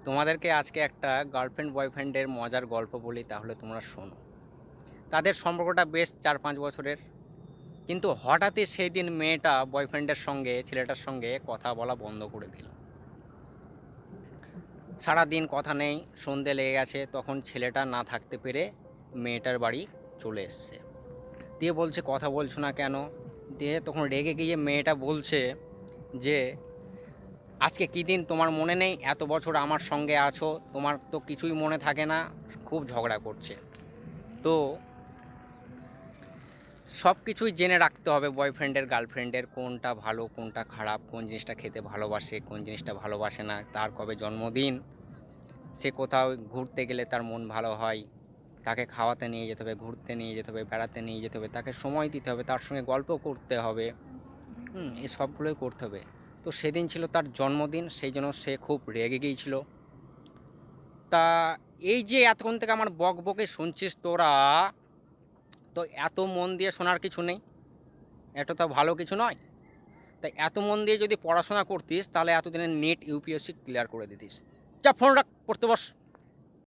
তোমাদেরকে আজকে একটা গার্লফ্রেন্ড বয়ফ্রেন্ডের মজার গল্প বলি, তাহলে তোমরা শোনো। তাদের সম্পর্কটা বেশ 4-5 বছরের, কিন্তু হঠাৎই সেই দিন মেয়েটা বয়ফ্রেন্ডের সঙ্গে ছেলেটার সঙ্গে কথা বলা বন্ধ করে দিল। সারাদিন কথা নেই, সন্ধে লেগে গেছে, তখন ছেলেটা না থাকতে পেরে মেয়েটার বাড়ি চলে এসছে। দিয়ে বলছে কথা বলছো না কেন? দিয়ে তখন রেগে গিয়ে মেয়েটা বলছে যে আজকে কী দিন তোমার মনে নেই? এত বছর আমার সঙ্গে আছো, তোমার তো কিছুই মনে থাকে না। খুব ঝগড়া করছে। তো সব কিছুই জেনে রাখতে হবে বয়ফ্রেন্ডের গার্লফ্রেন্ডের, কোনটা ভালো কোনটা খারাপ, কোন জিনিসটা খেতে ভালোবাসে কোন জিনিসটা ভালোবাসে না, তার কবে জন্মদিন, সে কোথাও ঘুরতে গেলে তার মন ভালো হয়, তাকে খাওয়াতে নিয়ে যেতে হবে, ঘুরতে নিয়ে যেতে হবে, বেড়াতে নিয়ে যেতে হবে, তাকে সময় দিতে হবে, তার সঙ্গে গল্প করতে হবে। এই সবগুলোই করতে হবে। তো সেদিন ছিল তার জন্মদিন, সেই জন্য সে খুব রেগে গিয়েছিল। তা এই যে এতক্ষণ থেকে আমার বক বকে শুনছিস তোরা, তো এত মন দিয়ে শোনার কিছু নেই, এটা তো ভালো কিছু নয়। তাই এত মন দিয়ে যদি পড়াশোনা করতিস, তাহলে এতদিনে নেট ইউপিএসসি ক্লিয়ার করে দিতিস। যা ফোন রাখ, পড়তে বস।